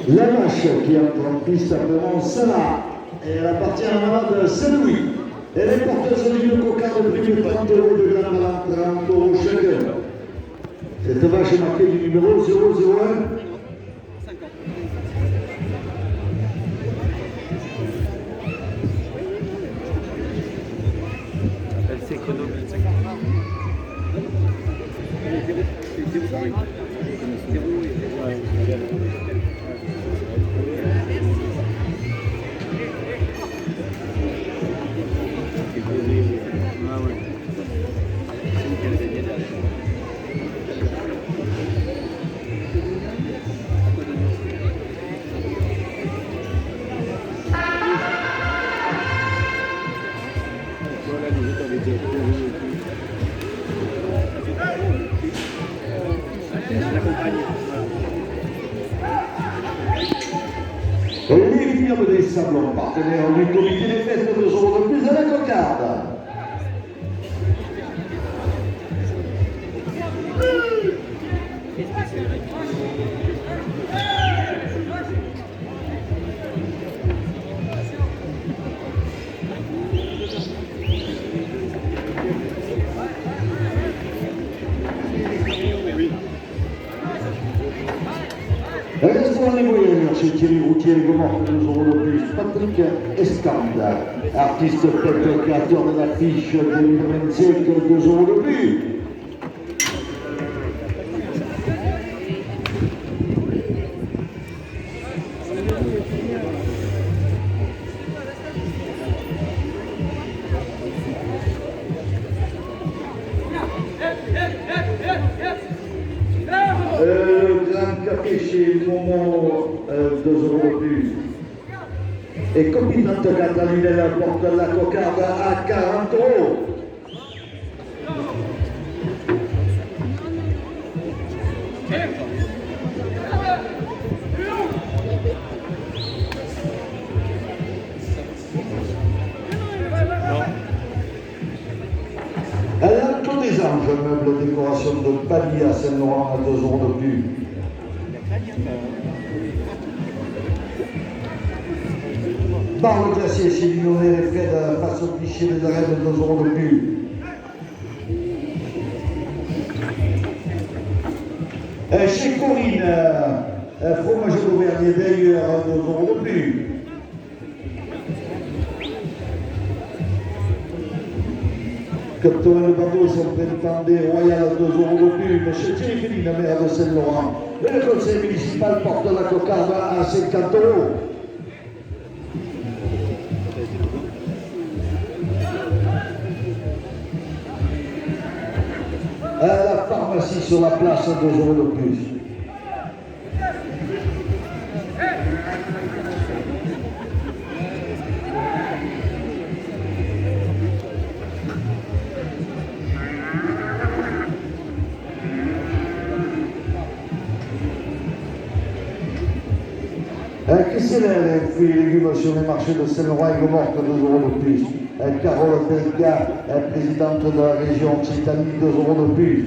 La vache qui entre en piste appellant Salah. Et elle appartient à Madame Saint-Louis. Elle est porteuse d'une cocarde de prix de 30 € de Grand Malin, 30 € chacun. Cette vache est marquée du numéro 001. Les firmes des Sablons, partenaires du comité des fêtes de 2 € de plus à la cocarde. Restaurant Les Voyageurs chez Thierry Routier, les Gomortes, 2 € de plus. Patrick Escande, artiste peintre, créateur de l'affiche 2025, 2 € de plus. Grand café chez Momo, 2 € de plus. Et Copinante Catalina, elle porte la cocarde à 40 €. Elle a tous des anges, meuble décoration de palier à Saint-Laurent à 2 € de plus. Bar le glacier chez Lyonnais, les frais de face au cliché des arènes, 2 € de plus. Chez Corinne, fromage d'Auvergne d'ailleurs, 2 € de plus. Captain Le Bateau, son prétendé royal, 2 € de plus. Monsieur Thierry Féline, maire de Saint-Laurent. Et le conseil municipal porte la cocarde à 50 €. À la pharmacie sur la place, 2 € de plus. Christine, les fruits et légumes sur les marchés de Saint-Laurent et Gomorte, 2 € de plus. Carole Belga, présidente de la région Occitanie, 2 € de plus.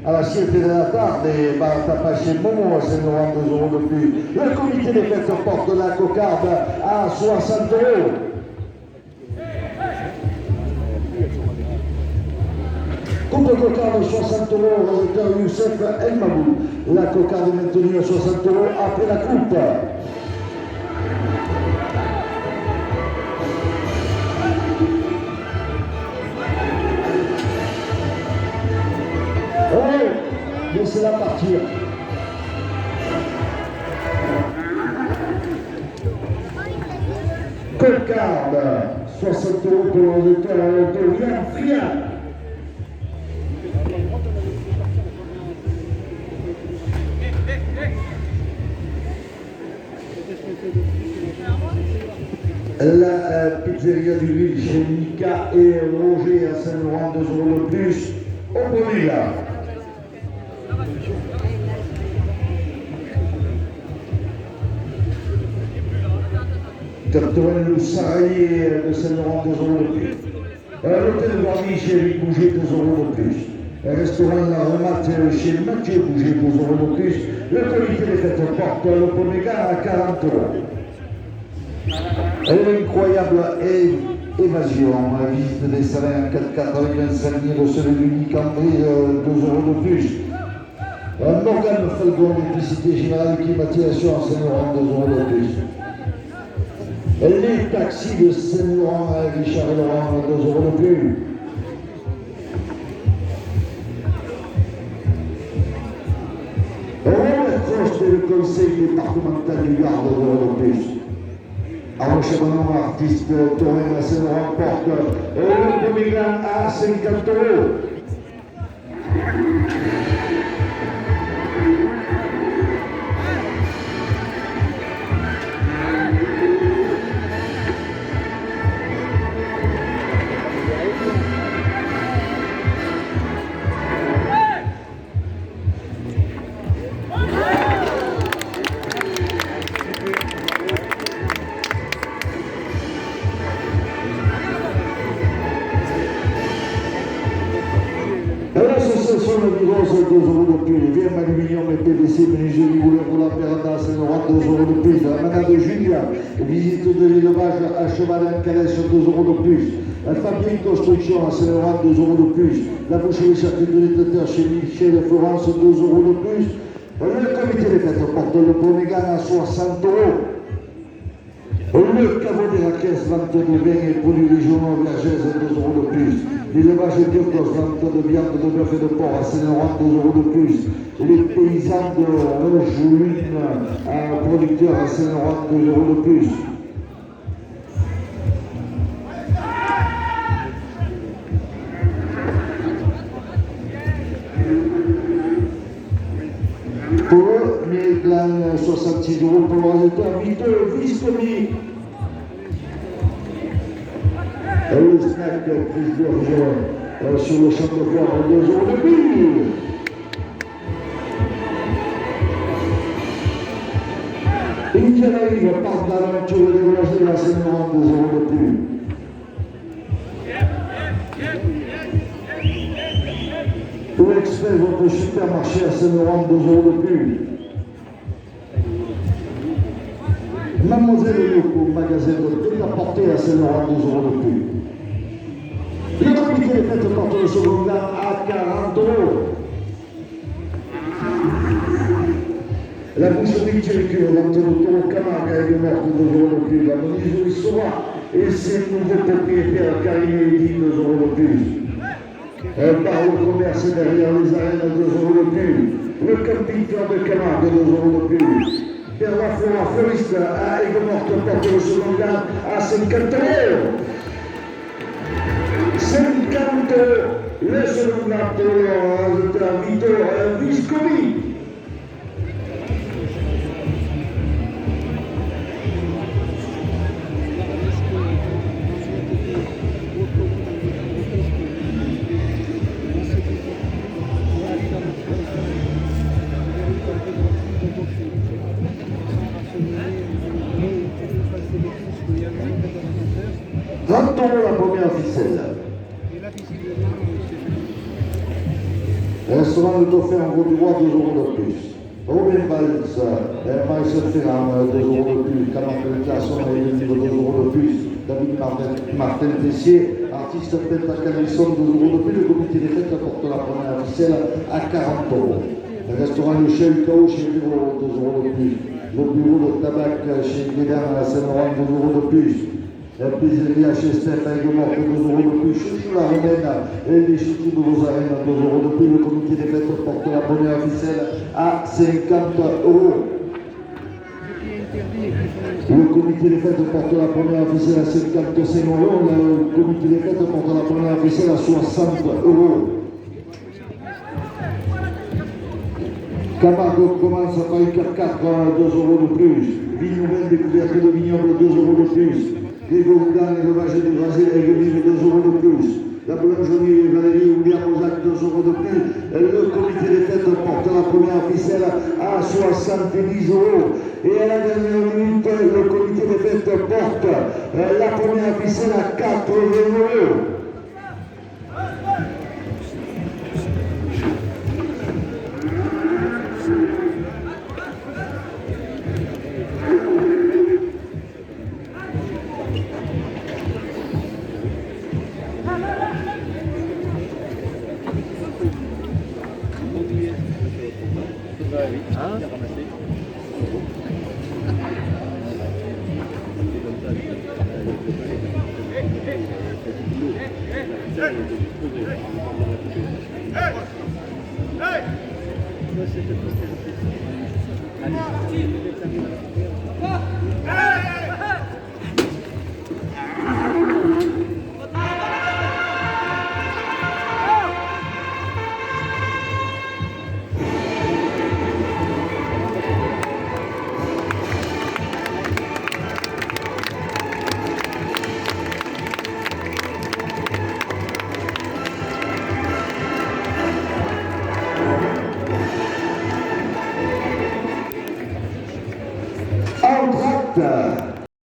À la Cité de la Tarde, et Bartapa chez Momo, Saint-Laurent, 2 € de plus. Le comité des fêtes porte la cocarde à 60 €. Coupe de cocarde 60 €, rédacteur Youssef El Mabou. La cocarde est maintenue à 60 € après la coupe. Laissez-la partir. Cocarde, 60 € pour le docteur Dorian Friat. La pizzeria du Ville chez Mika et Roger à Saint-Laurent, 2 € de plus. Au premier là. Captain Sarraillé de Saint-Laurent, 2 € de plus. L'hôtel Varny chez Bouger, 2 € de plus. Restaurant La Remarque chez Mathieu Bouger, 2 euros de plus. Le comité des fêtes porte le premier gars à 40 euros. L'incroyable évasion, visite des salaires en 4x4 avec un salinier de celui d'unique André, 2 euros de plus. Morgane Falcon, électricité générale, climatisation à Saint-Laurent, 2 euros de plus. Les taxis de Saint-Laurent avec Richard et Laurent, 2 euros de plus. Le conseil départemental du Gard, 2 euros de plus. Enchaînement artiste Torren à Saint-Laurent porte le premier gain à 50 euros. L'association de Vigos, 2 euros de plus. Les VM aluminium et PVC, menuiserie couleur pour la Péranda, Saint-Laurent, 2 euros de plus. La manade de Julien, visite de l'élevage à cheval en calèche, 2 euros de plus. La Fabien Construction à Saint-Laurent, 2 euros de plus. La boucherie charcuterie de terre chez Michel et Florence, 2 euros de plus. Le comité des fêtes porte le premier gain à 60 euros. Le caveau de la caisse, vente de vin et produits régionaux Vergès, 2 euros de plus. L'élevage biocos, vente de viande, de bœuf et de porc à Saint-Laurent, 2 euros de plus. Les paysans de Rejouline, producteurs à Saint-Laurent, 2 euros de plus. Pour eux, Mériclan, 66 euros pour le résultat. Viteux, Viscomi. Le snack prise d'orge sur le champ de foire, 2 euros de plus. Indiana Ligue part d'aventure de décollage de la Saint-Laurent, 2 euros de plus. Pour Express, votre supermarché à Saint-Laurent, 2 euros de plus. Mademoiselle Yoko, magasin de prêt-à-porter à Saint-Laurent, 2 euros de plus. Le comité des fêtes porte le second gain à 40 euros. La boucherie Tchéricu, vente de taureau Camargue avec le meurtre, 2 euros de plus. La menuiserie Sora et ses nouveaux propriétaires, Karim et Eddy, 2 euros de plus. Par le commerce derrière les arènes, 2 euros de plus. Le camping-car de Camargue, 2 euros de plus. Bernard Flora, fleuriste à Aigues-Mortes, porte le second gain à 50 euros. 50 euros. Le second gain pour le résultat Vito Viscomi. La première ficelle. Restaurant de Dauphin en Côte d'Ivoire, 2 euros de plus. Robin Balz, Maïs Ferrand, 2 euros de plus. Camargue de Classon, 2 euros de plus. David Martin Tessier, artiste peintre à Calisson, 2 euros de plus. Le comité des fêtes apporte la première ficelle à 40 euros. Le restaurant Le Chef Cao chez Vivre, 2 euros de plus. Le bureau de tabac chez Guédard à Saint-Laurent, 2 euros de plus. La pizzeria chez Steph avec le morceau, 2 euros de plus. Chouchou la Romaine et les chouchous de Rosarène, 2 euros de plus. Le comité des fêtes porte la première ficelle à 50 euros. Le comité des fêtes porte la première ficelle à 55 euros. Le comité des fêtes porte la première ficelle à 60 euros. Camargue commence par une 4, 2 euros de plus. Vie nouvelle découverte de vignoble, 2 euros de plus. Grégoire élevage du Brésil avec 2 euros de plus. La boulangerie Valérie Ouliard Mosac, 2 euros de plus. Le comité des fêtes porte la première ficelle à 70 euros. Et à la dernière minute, le comité des fêtes porte la première ficelle à 80 euros. Hein? Entracte.